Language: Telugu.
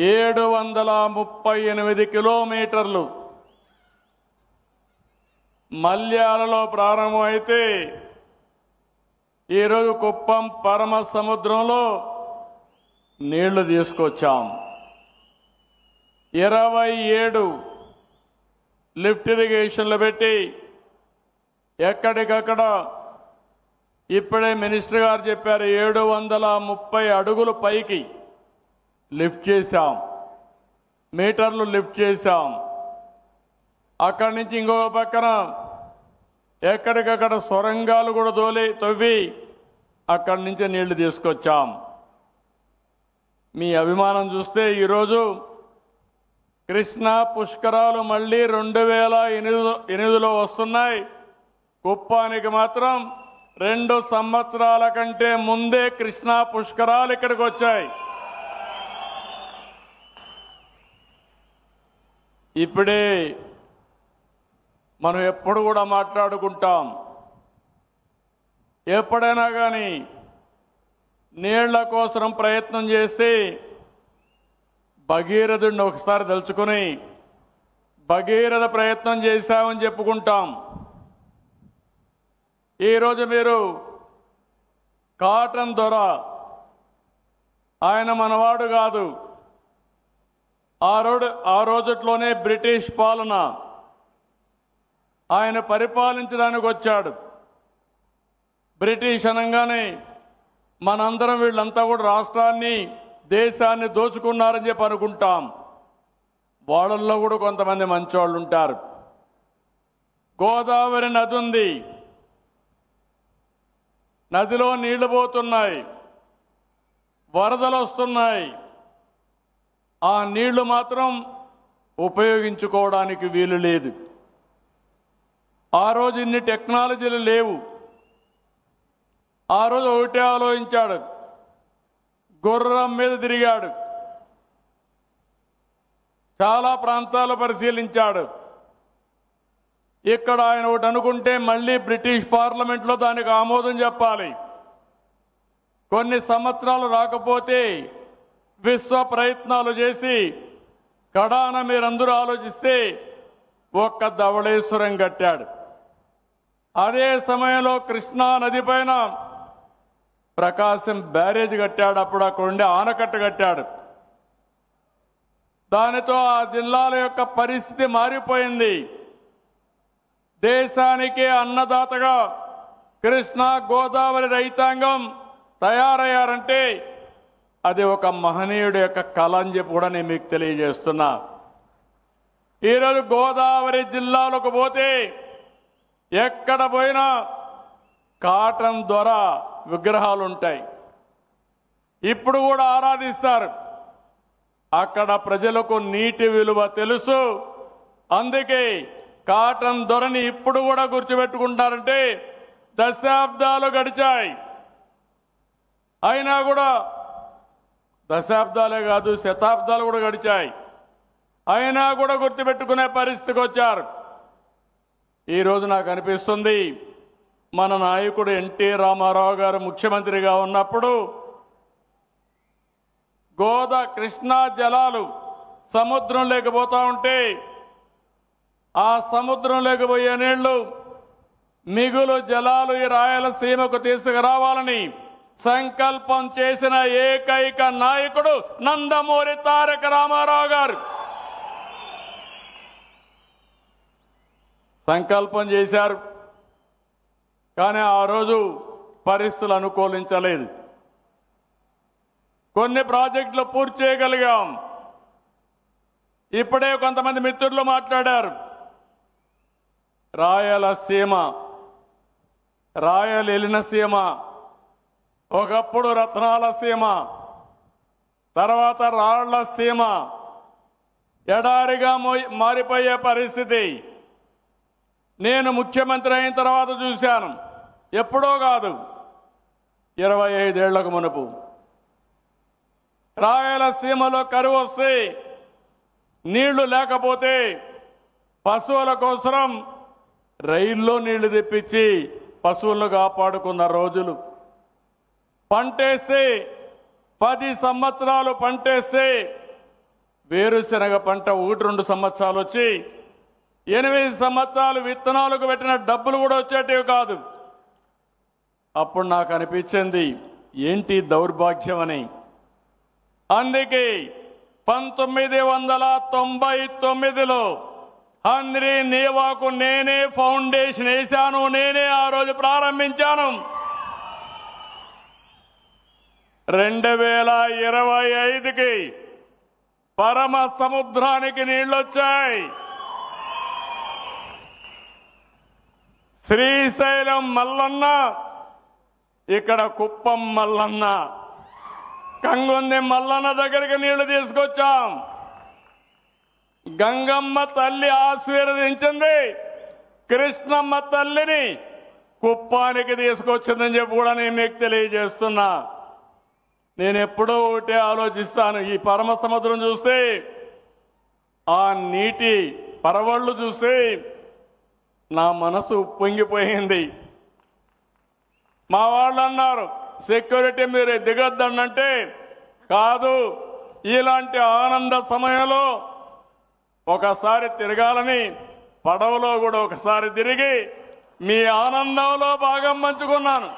738 కిలోమీటర్లు మల్యాలలో ప్రారంభమైతే ఈరోజు కుప్పం పరమ సముద్రంలో నీళ్లు తీసుకొచ్చాం. 27 లిఫ్ట్ ఇరిగేషన్లు పెట్టి ఎక్కడికక్కడ ఇప్పుడే మినిస్టర్ గారు చెప్పారు 730 అడుగులు పైకి లిఫ్ట్ చేశాం, మీటర్లు లిఫ్ట్ చేశాం. అక్కడి నుంచి ఇంకో పక్కన ఎక్కడికక్కడ సొరంగాలు కూడా తవ్వి అక్కడి నుంచి నీళ్లు తీసుకొచ్చాం. మీ అభిమానం చూస్తే ఈరోజు కృష్ణా పుష్కరాలు మళ్ళీ 2008లో వస్తున్నాయి. కుప్పానికి మాత్రం 2 సంవత్సరాల కంటే ముందే కృష్ణా పుష్కరాలు ఇక్కడికి వచ్చాయి. ఇప్పుడే మనం ఎప్పుడు కూడా మాట్లాడుకుంటాం, ఎప్పుడైనా కానీ నీళ్ల కోసం ప్రయత్నం చేసి భగీరథుడిని ఒకసారి తలుచుకుని భగీరథ ప్రయత్నం చేశామని చెప్పుకుంటాం. ఈరోజు మీరు కాటన్ దొర, ఆయన మనవాడు కాదు. ఆ రోజుట్లోనే బ్రిటిష్ పాలన, ఆయన పరిపాలించడానికి వచ్చాడు. బ్రిటిష్ అనగానే మనందరం వీళ్ళంతా కూడా రాష్ట్రాన్ని దేశాన్ని దోచుకున్నారని చెప్పి అనుకుంటాం. వాళ్ళల్లో కూడా కొంతమంది మంచోళ్ళు ఉంటారు. గోదావరి నది ఉంది, నదిలో నీళ్లు పోతున్నాయి, వరదలు వస్తున్నాయి. ఆ నీళ్లు మాత్రం ఉపయోగించుకోవడానికి వీలు లేదు. ఆ రోజు ఇన్ని టెక్నాలజీలు లేవు. ఆ రోజు ఒకటే ఆలోచించాడు, గుర్రం మీద తిరిగాడు, చాలా ప్రాంతాలు పరిశీలించాడు. ఇక్కడ ఆయన ఒకటి అనుకుంటే మళ్ళీ బ్రిటిష్ పార్లమెంట్లో దానికి ఆమోదం చెప్పాలి. కొన్ని సంవత్సరాలు రాకపోతే విశ్వ ప్రయత్నాలు చేసి కడాన మీరందరూ ఆలోచిస్తే ఒక్క ధవళేశ్వరం కట్టాడు. అదే సమయంలో కృష్ణా నది పైన ప్రకాశం బ్యారేజ్ కట్టాడు. అప్పుడు అక్కడ ఉండే ఆనకట్ట కట్టాడు. దానితో ఆ జిల్లాల యొక్క పరిస్థితి మారిపోయింది. దేశానికి అన్నదాతగా కృష్ణా గోదావరి రైతాంగం తయారయ్యారంటే అది ఒక మహనీయుడి యొక్క కళ అని చెప్పి కూడా నేను మీకు తెలియజేస్తున్నా. ఈరోజు గోదావరి జిల్లాలకు పోతే ఎక్కడ పోయినా కాటన్ దొర విగ్రహాలు ఉంటాయి. ఇప్పుడు కూడా ఆరాధిస్తారు. అక్కడ ప్రజలకు నీటి విలువ తెలుసు. అందుకే కాటన్ దొరని ఇప్పుడు కూడా గుర్తుపెట్టుకుంటారంటే దశాబ్దాలు గడిచాయి. అయినా కూడా దశాబ్దాలే కాదు శతాబ్దాలు కూడా గడిచాయి. అయినా కూడా గుర్తుపెట్టుకునే పరిస్థితికి వచ్చారు. ఈరోజు నాకు అనిపిస్తుంది, మన నాయకుడు ఎన్టీ రామారావు గారు ముఖ్యమంత్రిగా ఉన్నప్పుడు కృష్ణా జలాలు సముద్రం లేకపోతా ఉంటే ఆ సముద్రం లేకపోయే నీళ్లు మిగులు జలాలు ఈ రాయలసీమకు తీసుకురావాలని సంకల్పం చేసిన ఏకైక నాయకుడు నందమూరి తారక రామారావు గారు. సంకల్పం చేశారు, కానీ ఆ రోజు పరిస్థితులు అనుకూలించలేదు. కొన్ని ప్రాజెక్టులు పూర్తి చేయగలిగాం. ఇప్పుడే కొంతమంది మిత్రులు మాట్లాడారు, రాయలసీమ, రాయలసీమ ఒకప్పుడు రత్నాల సీమ, తర్వాత రాళ్ల సీమ, ఎడారిగా మారిపోయే పరిస్థితి నేను ముఖ్యమంత్రి అయిన తర్వాత చూశాను. ఎప్పుడో కాదు, 25 ఏళ్లకు మునుపు. రాయలసీమలో కరువు వస్తే నీళ్లు లేకపోతే పశువుల కోసం రైల్లో నీళ్లు తెప్పించి పశువులను కాపాడుకున్న రోజులు. పంటేస్తే 10 సంవత్సరాలు పంటేస్తే వేరుశనగ పంట 1-2 సంవత్సరాలు వచ్చి 8 సంవత్సరాలు విత్తనాలకు పెట్టిన డబ్బులు కూడా వచ్చేటివి కాదు. అప్పుడు నాకు అనిపించింది ఏంటి దౌర్భాగ్యం అని. అందుకే 1999లో హంద్రీ నీవాకు నేనే ఫౌండేషన్ వేశాను, నేనే ఆ రోజు ప్రారంభించాను. 2025కి పరమ సముద్రానికి నీళ్లొచ్చాయి. శ్రీశైలం మల్లన్న, ఇక్కడ కుప్పం మల్లన్న, కంగుంది మల్లన్న దగ్గరికి నీళ్లు తీసుకొచ్చాం. గంగమ్మ తల్లి ఆశీర్వదించింది, కృష్ణమ్మ తల్లిని కుప్పానికి తీసుకొచ్చిందని చెప్పి కూడా నేను మీకు తెలియజేస్తున్నా. నేను ఎప్పుడో ఒకటే ఆలోచిస్తాను, ఈ పరమ సముద్రం చూస్తే, ఆ నీటి పరవళ్ళు చూస్తే నా మనసు పొంగిపోయింది. మా వాళ్ళు అన్నారు సెక్యూరిటీ మీరు దిగొద్దనంటే, కాదు ఇలాంటి ఆనంద సమయంలో ఒకసారి తిరగాలని పడవలో కూడా ఒకసారి తిరిగి మీ ఆనందంలో భాగం పంచుకున్నాను.